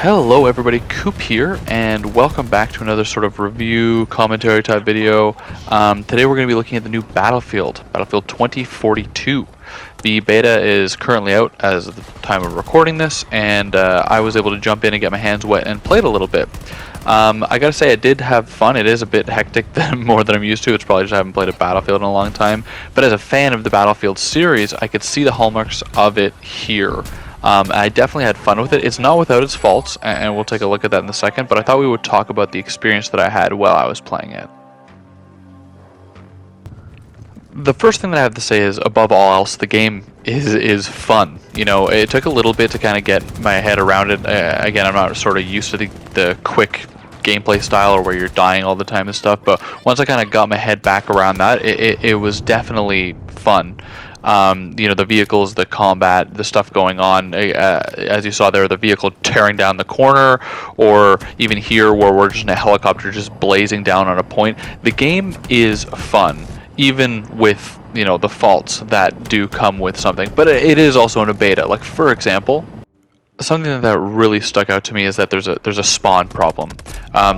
Hello everybody, Coop here, and welcome back to another sort of review, commentary type video. Today we're going to be looking at the new Battlefield 2042. The beta is currently out as of the time of recording this, and I was able to jump in and get my hands wet and play it a little bit. I gotta say I did have fun. It is a bit hectic more than I'm used to. It's probably just I haven't played a Battlefield in a long time. But as a fan of the Battlefield series, I could see the hallmarks of it here. I definitely had fun with it. It's not without its faults, and we'll take a look at that in a second, but I thought we would talk about the experience that I had while I was playing it. The first thing that I have to say is, above all else, the game is fun. You know, it took a little bit to kind of get my head around it. Again, I'm not sort of used to the quick gameplay style or where you're dying all the time and stuff, but once I kind of got my head back around that, it was definitely fun. You know, the vehicles, the combat, the stuff going on, as you saw there, the vehicle tearing down the corner, or even here where we're just in a helicopter just blazing down on a point. The game is fun, even with, you know, the faults that do come with something, but it is also in a beta. Like, for example, something that really stuck out to me is that there's a spawn problem.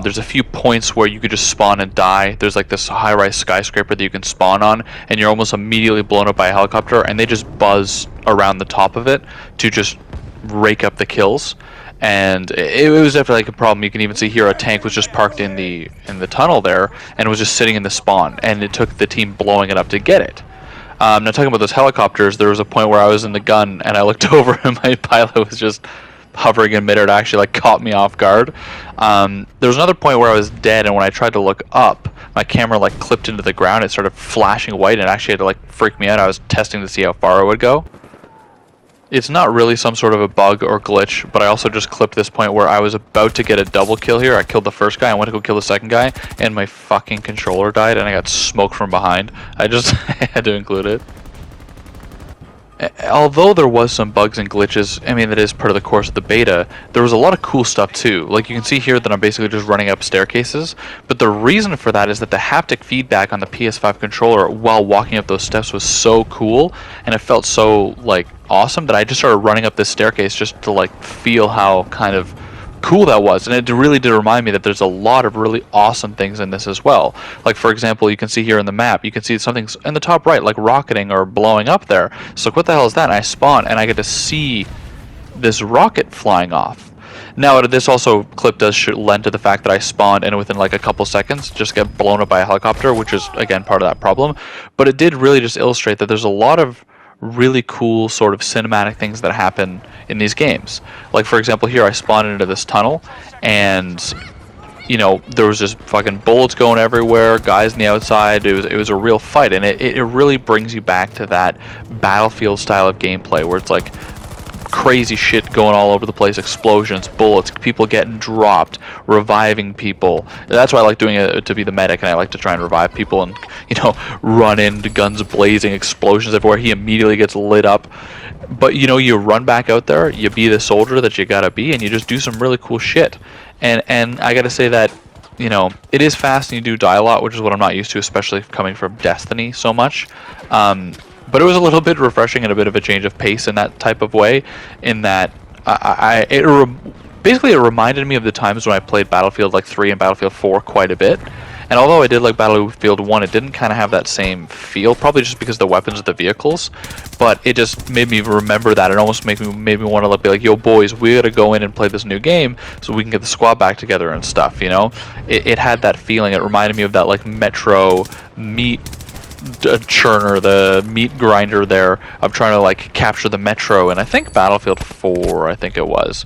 There's a few points where you could just spawn and die. There's like this high-rise skyscraper that you can spawn on, and you're almost immediately blown up by a helicopter, and they just buzz around the top of it to just rake up the kills. And it was definitely like a problem. You can even see here a tank was just parked in the tunnel there, and was just sitting in the spawn, and it took the team blowing it up to get it. Now, talking about those helicopters, there was a point where I was in the gun and I looked over and my pilot was just hovering in midair. It actually like caught me off guard. There was another point where I was dead, and when I tried to look up, my camera like clipped into the ground. It started flashing white, and it actually had to like freak me out. I was testing to see how far I would go. It's not really some sort of a bug or glitch, but I also just clipped this point where I was about to get a double kill here. I killed the first guy, I went to go kill the second guy, and my fucking controller died, and I got smoked from behind. I just had to include it. Although there was some bugs and glitches, I mean, that is part of the course of the beta, there was a lot of cool stuff too. Like, you can see here that I'm basically just running up staircases, but the reason for that is that the haptic feedback on the PS5 controller while walking up those steps was so cool, and it felt so, like, awesome that I just started running up this staircase just to, like, feel how kind of cool that was. And it really did remind me that there's a lot of really awesome things in this as well. Like, for example, you can see here in the map, you can see something's in the top right, like rocketing or blowing up there. So like, what the hell is that? And I spawn and I get to see this rocket flying off. Now, this also clip does lend to the fact that I spawned and within like a couple seconds just get blown up by a helicopter, which is again part of that problem. But it did really just illustrate that there's a lot of really cool sort of cinematic things that happen in these games. Like, for example, here I spawned into this tunnel, and you know, there was just fucking bullets going everywhere, guys on the outside. It was a real fight, and it really brings you back to that Battlefield style of gameplay where it's like crazy shit going all over the place, explosions, bullets, people getting dropped, reviving people. That's why I like doing it, to be the medic, and I like to try and revive people and, you know, run into guns blazing, explosions everywhere. He immediately gets lit up. But, you know, you run back out there, you be the soldier that you gotta be, and you just do some really cool shit. And I gotta say that, you know, it is fast and you do die a lot, which is what I'm not used to, especially coming from Destiny so much. But it was a little bit refreshing and a bit of a change of pace in that type of way, in that basically it reminded me of the times when I played Battlefield like 3 and Battlefield 4 quite a bit. And although I did like Battlefield 1, it didn't kind of have that same feel, probably just because of the weapons of the vehicles, but it just made me remember that. It almost made me want to be like, yo boys, we gotta go in and play this new game so we can get the squad back together and stuff, you know? It had that feeling. It reminded me of that like Metro meat churner, the meat grinder there, of trying to like capture the Metro, and I think Battlefield 4, I think it was.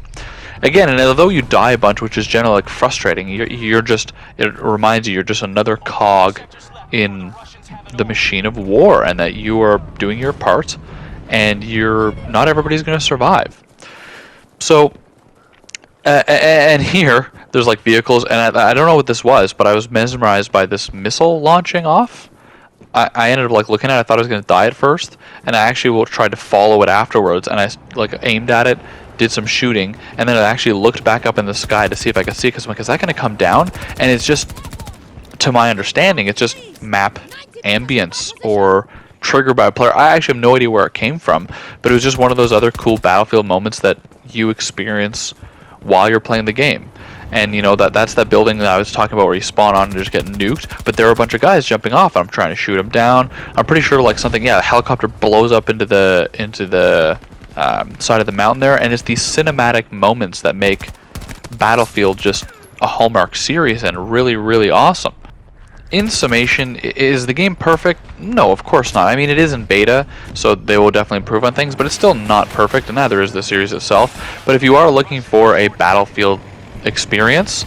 Again, and although you die a bunch, which is generally like frustrating, you're just, it reminds you you're just another cog in the machine of war, and that you are doing your part, and not everybody's going to survive. So, and here there's like vehicles, and I don't know what this was, but I was mesmerized by this missile launching off. I ended up like looking at it. I thought I was going to die at first, and I actually tried to follow it afterwards, and I like aimed at it, did some shooting, and then I actually looked back up in the sky to see if I could see it, because I'm like, is that going to come down? And it's just, to my understanding, it's just map ambience or triggered by a player. I actually have no idea where it came from, but it was just one of those other cool Battlefield moments that you experience while you're playing the game. And you know that's that building that I was talking about where you spawn on and just get nuked. But there are a bunch of guys jumping off. And I'm trying to shoot them down. I'm pretty sure like something, yeah, a helicopter blows up into the side of the mountain there, and it's these cinematic moments that make Battlefield just a Hallmark series and really, really awesome. In summation, is the game perfect? No, of course not. I mean, it is in beta, so they will definitely improve on things, but it's still not perfect, and neither is the series itself. But if you are looking for a Battlefield experience,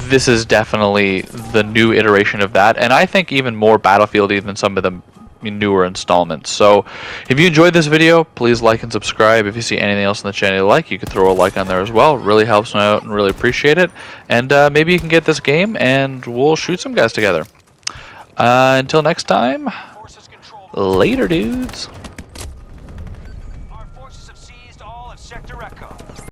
this is definitely the new iteration of that, and I think even more Battlefield-y than some of the newer installments. So if you enjoyed this video, please like and subscribe. If you see anything else in the channel you like, you can throw a like on there as well. It really helps me out and really appreciate it. And maybe you can get this game and we'll shoot some guys together. Until next time, later dudes.